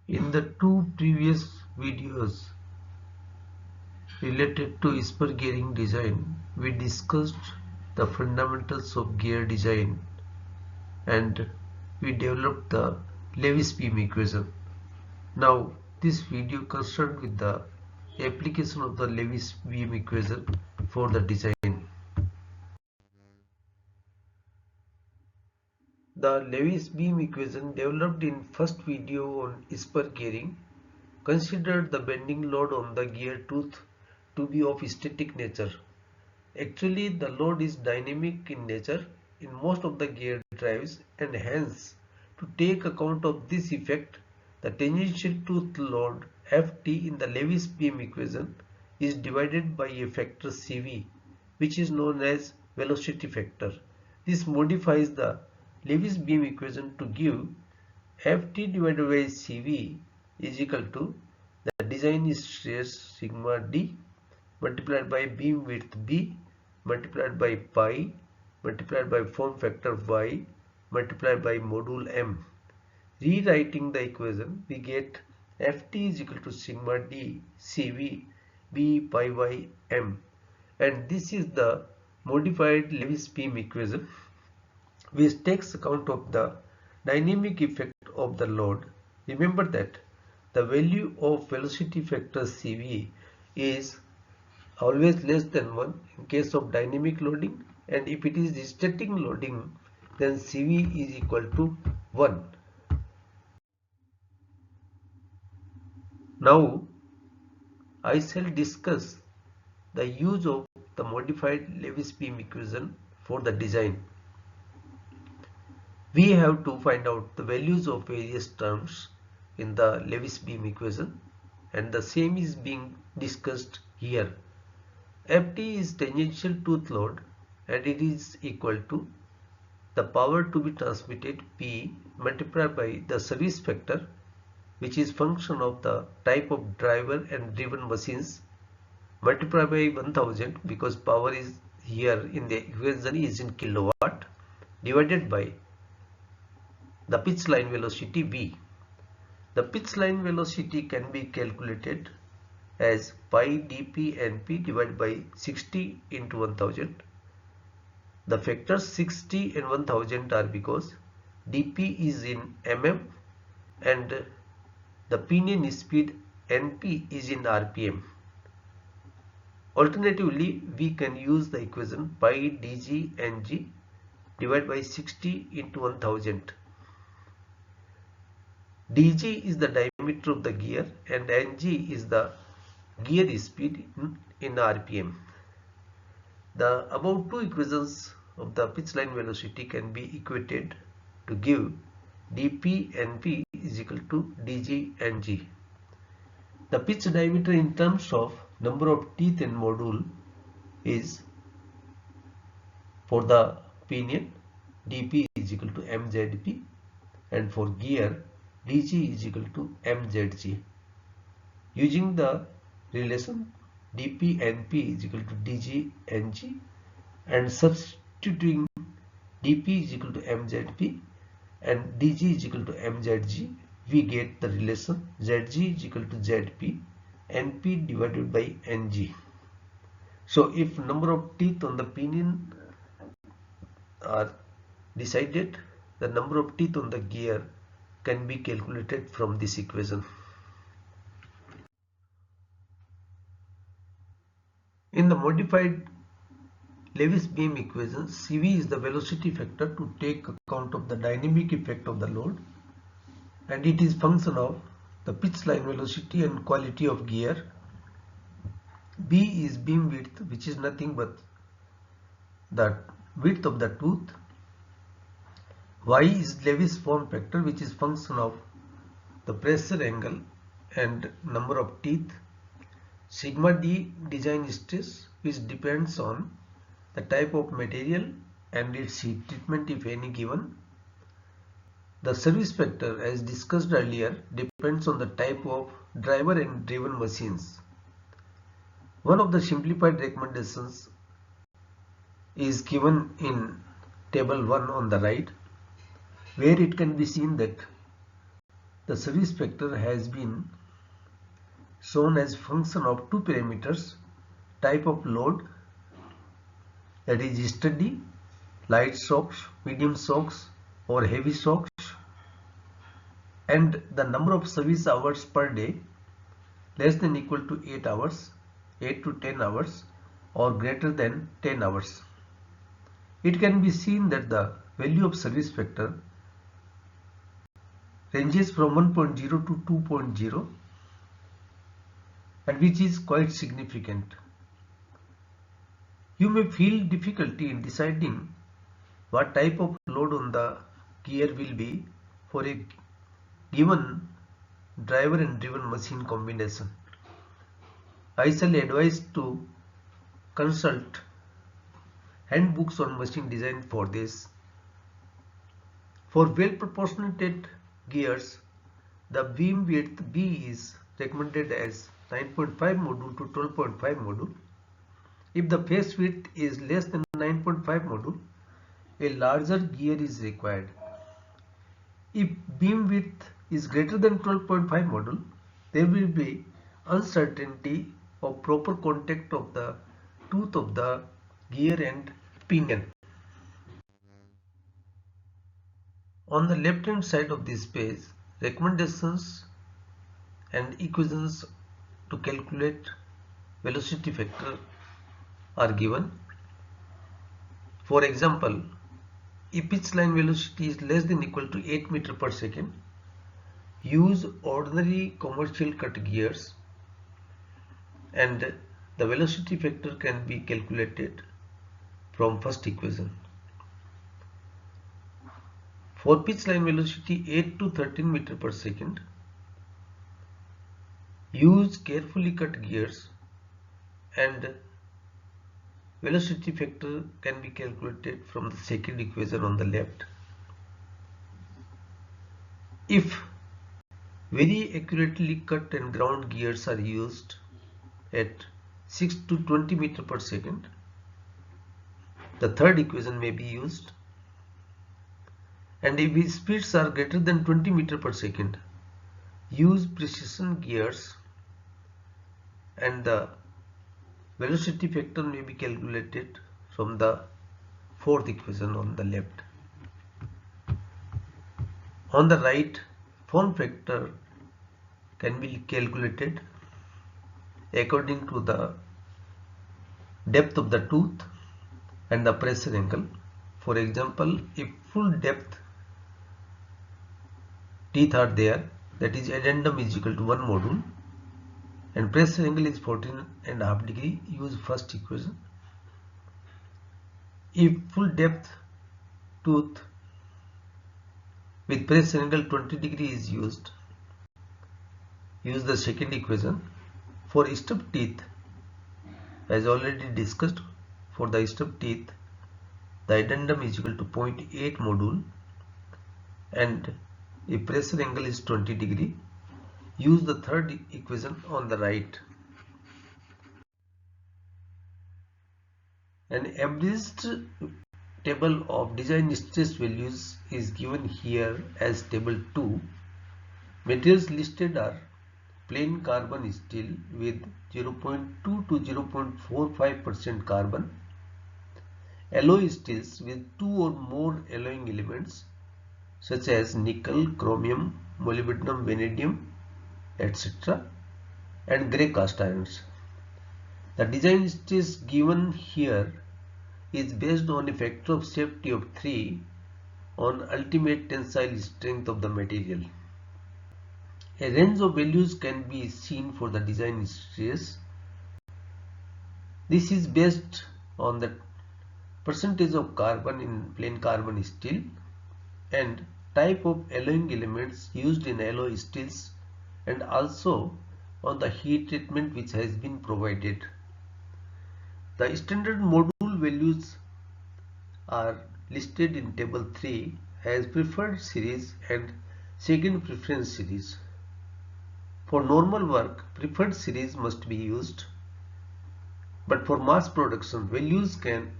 In the two previous videos related to Spur gearing design, we discussed the fundamentals of gear design and we developed the Lewis beam equation. Now this video concerned with the application of the Lewis beam equation for the design. The Lewis beam equation developed in first video on spur gearing considered the bending load on the gear tooth to be of static nature. Actually, the load is dynamic in nature in most of the gear drives, and hence to take account of this effect, the tangential tooth load Ft in the Lewis beam equation is divided by a factor Cv, which is known as velocity factor. This modifies the Lewis beam equation to give Ft divided by Cv is equal to the design stress sigma d multiplied by beam width b multiplied by pi multiplied by form factor y multiplied by module m. Rewriting the equation, we get Ft is equal to sigma d Cv b pi y m, and this is the modified Lewis beam equation which takes account of the dynamic effect of the load. Remember that the value of velocity factor Cv is always less than 1 in case of dynamic loading, and if it is static loading then Cv is equal to 1. Now I shall discuss the use of the modified Lewis beam equation for the design. We have to find out the values of various terms in the Lewis beam equation, and the same is being discussed here. Ft is tangential tooth load and it is equal to the power to be transmitted P multiplied by the service factor, which is function of the type of driver and driven machines, multiplied by 1000 because power is here in the equation is in kilowatt, divided by the pitch line velocity V. The pitch line velocity can be calculated as pi dp np divided by 60 into 1000. The factors 60 and 1000 are because dp is in mm and the pinion speed np is in rpm. Alternatively, we can use the equation pi dg ng divided by 60 into 1000. dg is the diameter of the gear and ng is the gear speed in rpm. The above two equations of the pitch line velocity can be equated to give dp np is equal to dg ng. The pitch diameter in terms of number of teeth in module is, for the pinion, dp is equal to mzp, and for gear dg is equal to mzg. Using the relation dp np is equal to dg ng and substituting dp is equal to mzp and dg is equal to mzg, we get the relation zg is equal to zp np divided by ng. So if number of teeth on the pinion are decided, the number of teeth on the gear can be calculated from this equation. In the modified Lewis beam equation, Cv is the velocity factor to take account of the dynamic effect of the load, and it is function of the pitch line velocity and quality of gear. B is beam width, which is nothing but the width of the tooth. Y is Lewis form factor, which is function of the pressure angle and number of teeth. Sigma d design stress, which depends on the type of material and its heat treatment if any given. The service factor, as discussed earlier, depends on the type of driver and driven machines. One of the simplified recommendations is given in table 1 on the right, where it can be seen that The service factor has been shown as function of two parameters: type of load, that is steady, light shocks, medium shocks or heavy shocks, and the number of service hours per day, less than equal to 8 hours, 8 to 10 hours or greater than 10 hours. It can be seen that the value of service factor ranges from 1.0 to 2.0, and which is quite significant. You may feel difficulty in deciding what type of load on the gear will be for a given driver and driven machine combination. I shall advise to consult handbooks on machine design for this. For well proportionate gears, the beam width B is recommended as 9.5 module to 12.5 module. If the face width is less than 9.5 module, a larger gear is required. If beam width is greater than 12.5 module, there will be uncertainty of proper contact of the tooth of the gear and pinion. On the left hand side of this page, recommendations and equations to calculate velocity factor are given. For example, if pitch line velocity is less than equal to 8 meter per second, use ordinary commercial cut gears and the velocity factor can be calculated from first equation. For pitch line velocity 8 to 13 meter per second, use carefully cut gears and velocity factor can be calculated from the second equation on the left. If very accurately cut and ground gears are used at 6 to 20 meter per second, the third equation may be used. And if the speeds are greater than 20 meter per second, use precision gears and the velocity factor may be calculated from the fourth equation on the left. On the right, form factor can be calculated according to the depth of the tooth and the pressure angle. For example, if full depth teeth are there, that is addendum is equal to 1 module and pressure angle is 14.5 degree, use first equation. If full depth tooth with pressure angle 20 degree is used, use the second equation. For stub teeth, as already discussed, for the stub teeth the addendum is equal to 0.8 module and if pressure angle is 20 degree, use the third equation on the right. An averaged table of design stress values is given here as table 2. Materials listed are plain carbon steel with 0.2 to 0.45% carbon, alloy steels with 2 or more alloying elements such as nickel, chromium, molybdenum, vanadium, etc., and grey cast irons. The design stress given here is based on a factor of safety of 3 on ultimate tensile strength of the material. A range of values can be seen for the design stress. This is based on the percentage of carbon in plain carbon steel and type of alloying elements used in alloy steels and also on the heat treatment which has been provided. The standard module values are listed in table 3 as preferred series and second preference series. For normal work, preferred series must be used, but for mass production, values can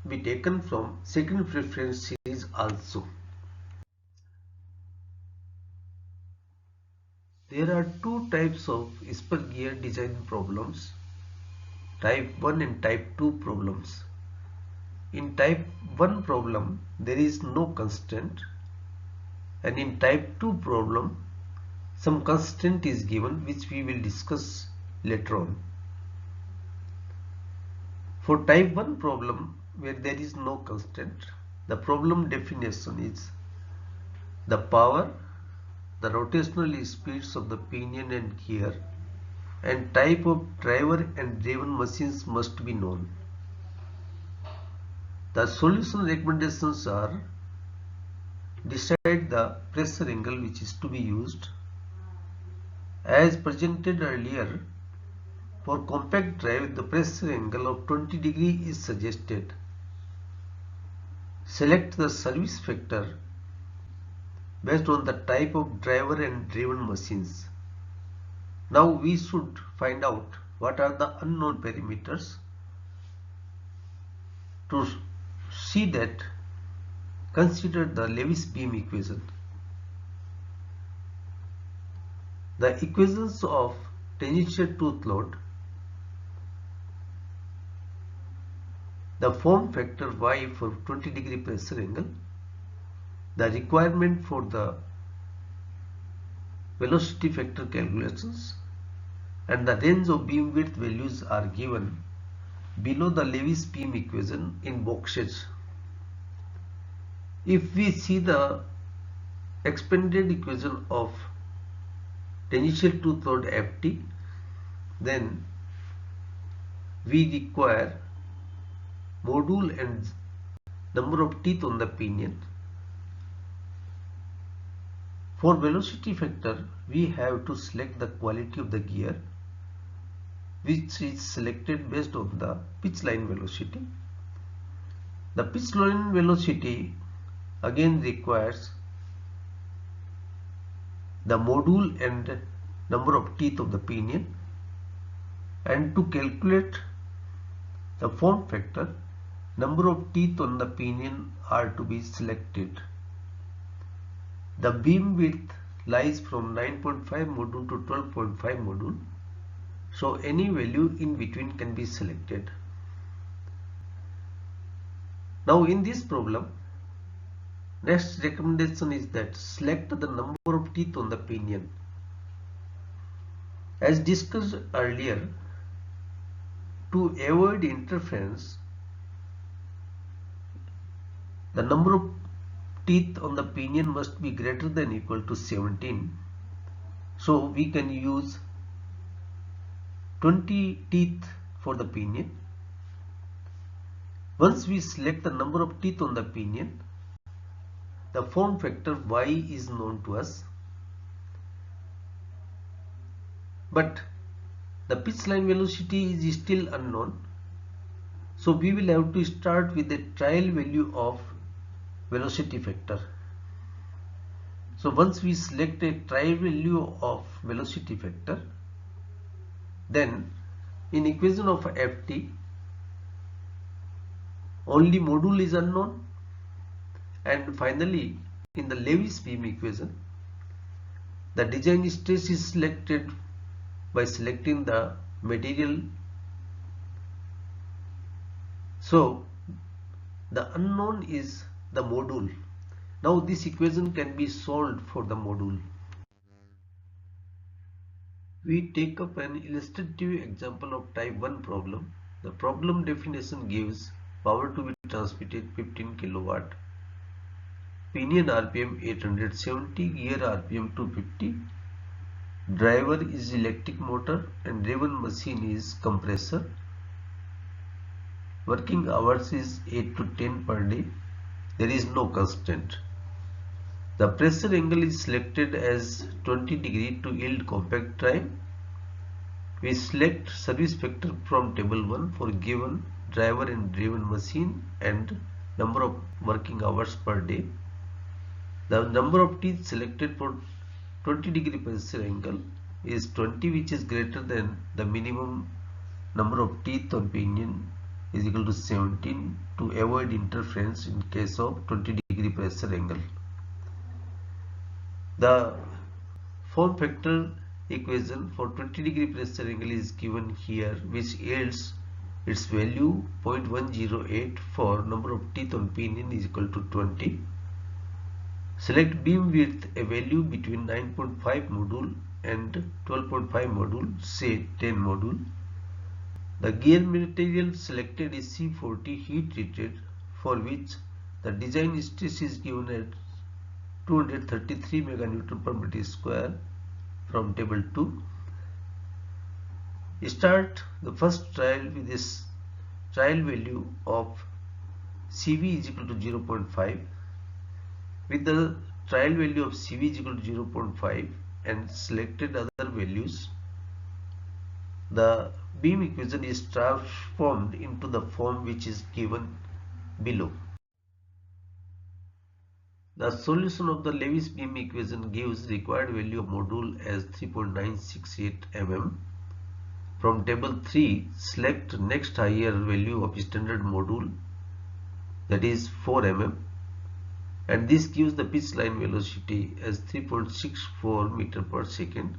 be taken from second preference series also. There are two types of Spur Gear Design problems, type 1 and type 2 problems. In type 1 problem, there is no constraint, and in type 2 problem, some constraint is given which we will discuss later on. For type 1 problem where there is no constraint, the problem definition is the power, the rotational speeds of the pinion and gear, and type of driver and driven machines must be known. The solution recommendations are: decide the pressure angle which is to be used. As presented earlier, for compact drive the pressure angle of 20 degree is suggested. Select the service factor based on the type of driver and driven machines. Now we should find out what are the unknown parameters. To see that, consider the Lewis beam equation. The equations of tangential tooth load, the form factor Y for 20 degree pressure angle, the requirement for the velocity factor calculations, and the range of beam width values are given below the Lewis beam equation in boxes. If we see the expanded equation of tangential tooth load Ft, then we require module and number of teeth on the pinion. For velocity factor, we have to select the quality of the gear, which is selected based on the pitch line velocity. The pitch line velocity again requires the module and number of teeth of the pinion, and to calculate the form factor, number of teeth on the pinion are to be selected. The beam width lies from 9.5 module to 12.5 module, so any value in between can be selected. Now in this problem, next recommendation is that select the number of teeth on the pinion. As discussed earlier, to avoid interference, the number of teeth on the pinion must be greater than or equal to 17. So we can use 20 teeth for the pinion. Once we select the number of teeth on the pinion, the form factor Y is known to us, but the pitch line velocity is still unknown. So we will have to start with the trial value of velocity factor. So once we select a trial value of velocity factor, then in equation of Ft, only module is unknown, and finally in the Lewis beam equation, the design stress is selected by selecting the material. So the unknown is the module. Now this equation can be solved for the module. We take up an illustrative example of type 1 problem. The problem definition gives power to be transmitted 15 kilowatt, pinion RPM 870, gear RPM 250, driver is electric motor and driven machine is compressor. Working hours is 8 to 10 per day. There is no constraint. The pressure angle is selected as 20 degree to yield compact drive. We select service factor from table 1 for given driver and driven machine and number of working hours per day. The number of teeth selected for 20 degree pressure angle is 20, which is greater than the minimum number of teeth on pinion is equal to 17 to avoid interference in case of 20 degree pressure angle. The Form factor equation for 20-degree pressure angle is given here, which yields its value 0.108 for number of teeth on pinion is equal to 20. Select beam width a value between 9.5 module and 12.5 module, say 10 module. The gear material selected is C40 heat treated, for which the design stress is given at 233 meganewton per meter square from table 2. Start the first trial with this trial value of CV is equal to 0.5. With the trial value of CV is equal to 0.5 and selected other values, the beam equation is transformed into the form which is given below. The solution of the Lewis beam equation gives required value of module as 3.968 mm. From table 3, select next higher value of standard module, that is 4 mm, and this gives the pitch line velocity as 3.64 meter per second.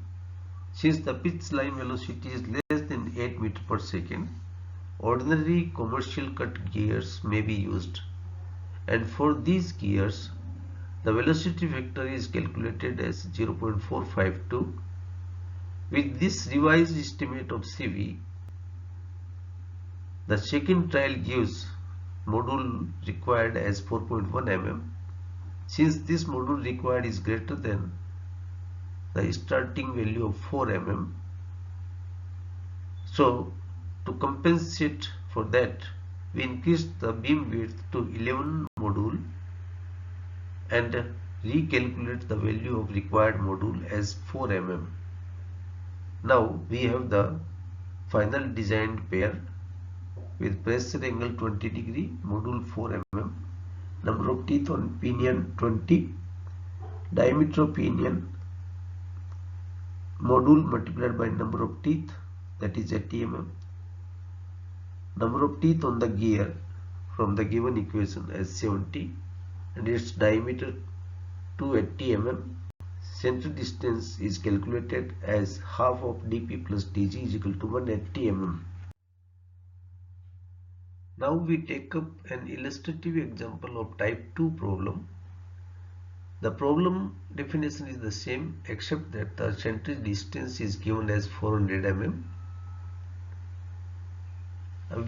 Since the pitch line velocity is less than 8 meter per second, ordinary commercial cut gears may be used, and for these gears the velocity vector is calculated as 0.452. With this revised estimate of CV, the second trial gives module required as 4.1 mm. Since this module required is greater than the starting value of 4 mm, so to compensate for that, we increase the beam width to 11 module and recalculate the value of required module as 4 mm. Now we have the final designed pair with pressure angle 20 degree, module 4 mm, number of teeth on pinion 20, diameter of pinion, module multiplied by number of teeth, that is 80 mm, number of teeth on the gear from the given equation as 70, and its diameter 280 mm. Center distance is calculated as half of dp plus dg is equal to 180 mm. Now we take up an illustrative example of type 2 problem. The problem definition is the same except that the center distance is given as 400 mm.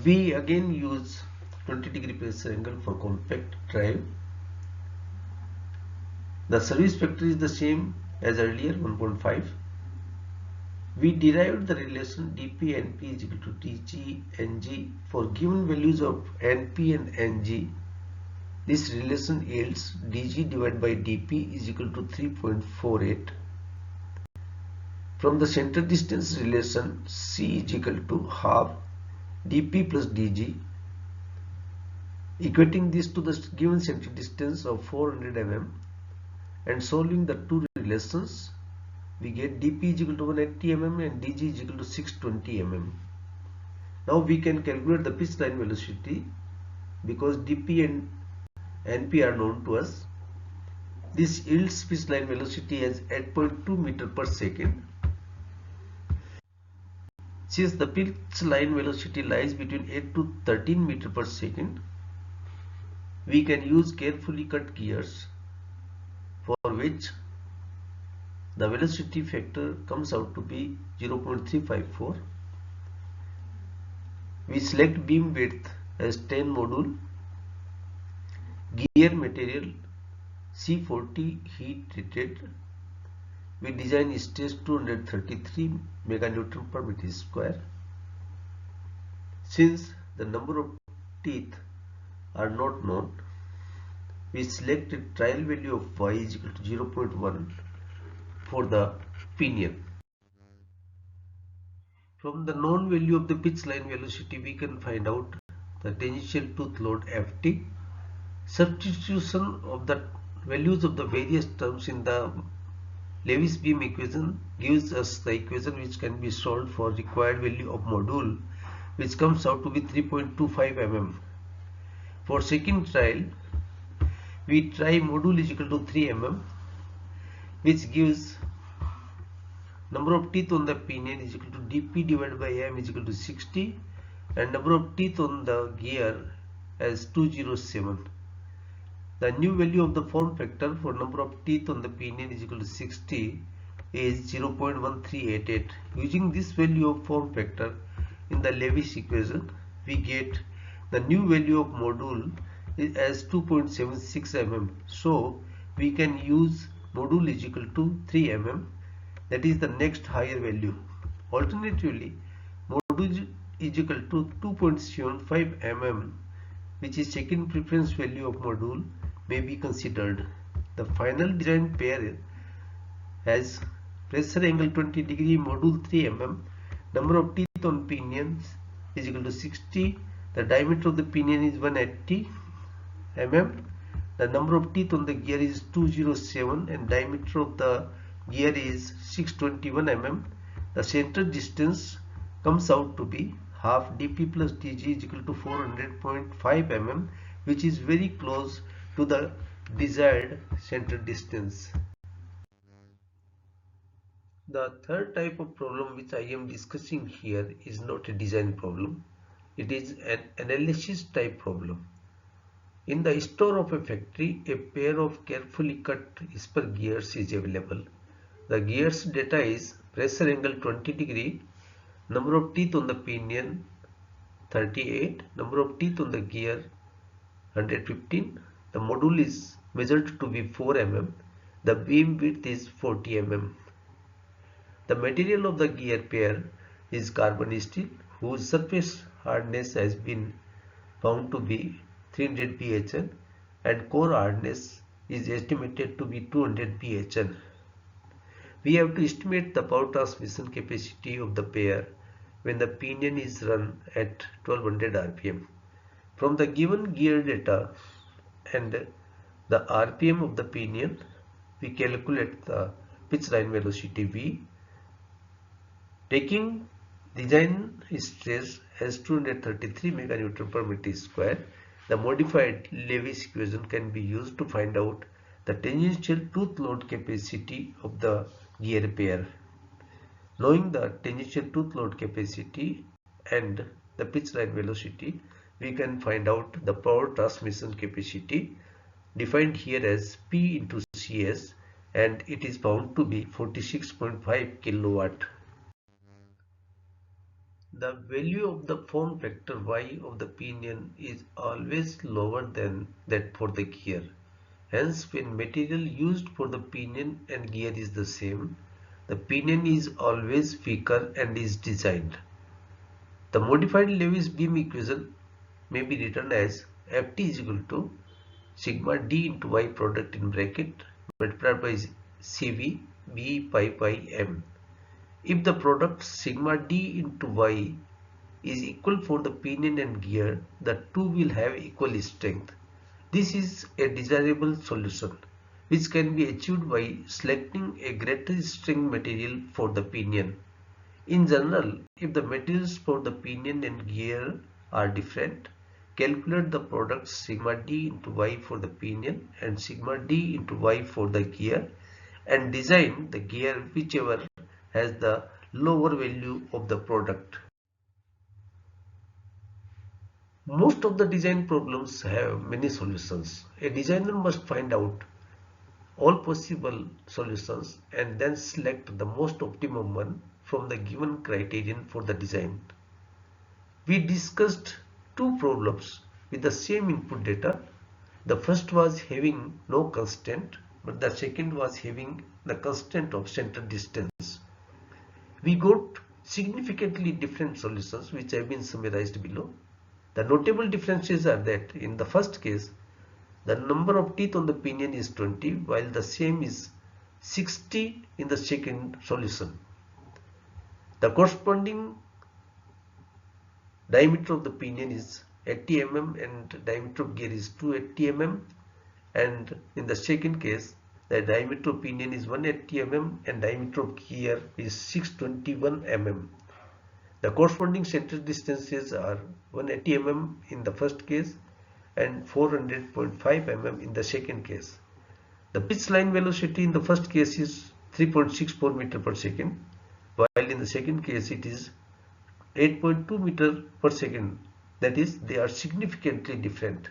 We again use 20 degree pressure angle for compact drive. The service factor is the same as earlier, 1.5. We derived the relation dp np is equal to dg ng for given values of np and ng. This relation yields dg divided by dp is equal to 3.48. From the center distance relation, c is equal to half dp plus dg. Equating this to the given center distance of 400 mm and solving the two relations, we get dp is equal to 180 mm and dg is equal to 620 mm. Now we can calculate the pitch line velocity because dp and np are known to us. This yields pitch line velocity as 8.2 meter per second. Since the pitch line velocity lies between 8 to 13 meter per second, we can use carefully cut gears for which the velocity factor comes out to be 0.354. We select beam width as 10 module, gear material C40 heat treated. We design stress 233 meganewton per meter square. Since the number of teeth are not known, we select a trial value of y is equal to 0.1 for the pinion. From the known value of the pitch line velocity, we can find out the tangential tooth load Ft. Substitution of the values of the various terms in the Lewis beam equation gives us the equation which can be solved for required value of module, which comes out to be 3.25 mm. For second trial, we try module is equal to 3 mm, which gives number of teeth on the pinion is equal to dp divided by m is equal to 60, and number of teeth on the gear as 207. The new value of the form factor for number of teeth on the pinion is equal to 60 is 0.1388. Using this value of form factor in the Lewis equation, we get the new value of module as 2.76 mm. So we can use module is equal to 3 mm, that is the next higher value. Alternatively, module is equal to 2.75 mm, which is second preference value of module, may be considered. The final design pair has pressure angle 20 degree, module 3 mm, number of teeth on pinions is equal to 60, the diameter of the pinion is 180 mm, the number of teeth on the gear is 207 and diameter of the gear is 621 mm. The center distance comes out to be half dp plus dg is equal to 400.5 mm, which is very close to the desired center distance. The third type of problem which I am discussing here is not a design problem. It is an analysis type problem. In the store of a factory, a pair of carefully cut spur gears is available. The gears data is pressure angle 20 degree, number of teeth on the pinion 38, number of teeth on the gear 115, the module is measured to be 4 mm, the beam width is 40 mm. The material of the gear pair is carbon steel, whose surface hardness has been found to be 300 Phn and core hardness is estimated to be 200 Phn. We have to estimate the power transmission capacity of the pair when the pinion is run at 1200 rpm. From the given gear data and the rpm of the pinion, we calculate the pitch line velocity v. Taking design stress as 233 meganewton per meter square, the modified Lewis equation can be used to find out the tangential tooth load capacity of the gear pair. Knowing the tangential tooth load capacity and the pitch line velocity, we can find out the power transmission capacity, defined here as P into CS, and it is found to be 46.5 kilowatt. The value of the form factor Y of the pinion is always lower than that for the gear. Hence, when material used for the pinion and gear is the same, the pinion is always weaker and is designed. The modified Lewis beam equation may be written as Ft is equal to sigma d into y product in bracket multiplied by Cv b pi by m. If the product sigma d into y is equal for the pinion and gear, the two will have equal strength. This is a desirable solution which can be achieved by selecting a greater strength material for the pinion. In general, if the materials for the pinion and gear are different, calculate the products sigma d into y for the pinion and sigma d into y for the gear and design the gear whichever has the lower value of the product. Most of the design problems have many solutions. A designer must find out all possible solutions and then select the most optimum one from the given criterion for the design. We discussed two problems with the same input data. The first was having no constraint, but the second was having the constraint of center distance. We got significantly different solutions which have been summarized below. The notable differences are that in the first case, the number of teeth on the pinion is 20 while the same is 60 in the second solution. The corresponding diameter of the pinion is 80 mm and diameter of gear is 280 mm, and in the second case the diameter of pinion is 180 mm and diameter of gear is 621 mm. The corresponding center distances are 180 mm in the first case and 400.5 mm in the second case. The pitch line velocity in the first case is 3.64 meter per second while in the second case it is 8.2 meter per second. That is, they are significantly different.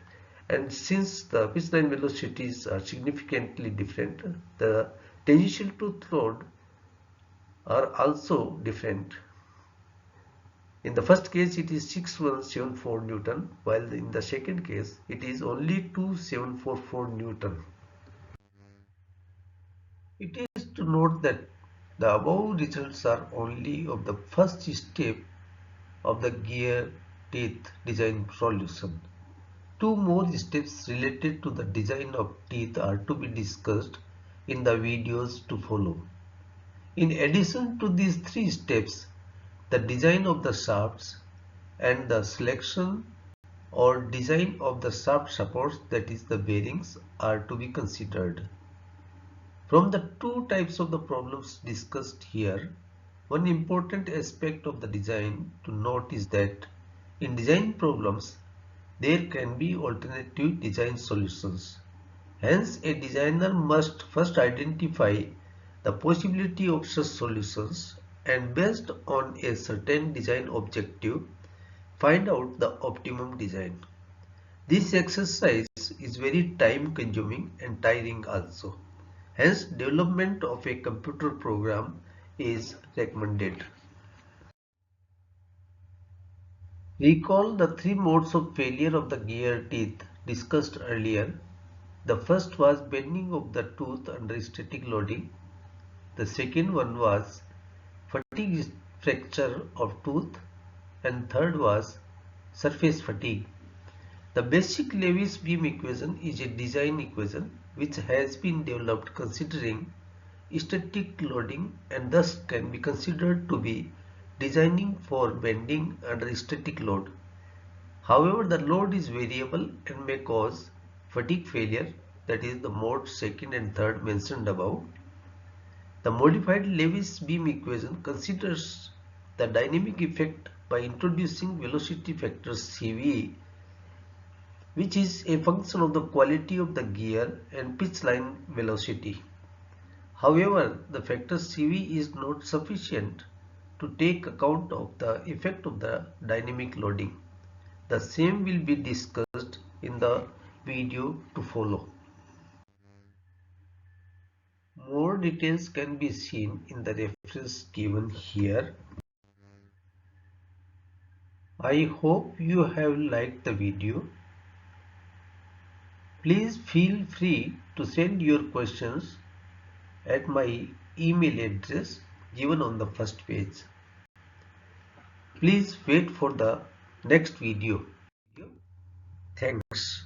And since the pitch line velocities are significantly different, the tangential tooth load are also different. In the first case it is 6174 Newton, while in the second case it is only 2744 Newton. It is to note that the above results are only of the first step of the gear teeth design solution. Two more steps related to the design of teeth are to be discussed in the videos to follow. In addition to these three steps, the design of the shafts and the selection or design of the shaft supports, that is the bearings, are to be considered. From the two types of the problems discussed here, one important aspect of the design to note is that in design problems, there can be alternative design solutions. Hence, a designer must first identify the possibility of such solutions and based on a certain design objective, find out the optimum design. This exercise is very time consuming and tiring also. Hence, development of a computer program is recommended. Recall the three modes of failure of the gear teeth discussed earlier. The first was bending of the tooth under static loading. The second one was fatigue fracture of tooth, and third was surface fatigue. The basic Lewis beam equation is a design equation which has been developed considering static loading and thus can be considered to be designing for bending under static load. However, the load is variable and may cause fatigue failure, that is the mode second and third mentioned above. The modified Lewis beam equation considers the dynamic effect by introducing velocity factor Cv, which is a function of the quality of the gear and pitch line velocity. However, the factor Cv is not sufficient to take account of the effect of the dynamic loading. The same will be discussed in the video to follow. More details can be seen in the reference given here. I hope you have liked the video. Please feel free to send your questions at my email address given on the first page. Please wait for the next video. Thanks.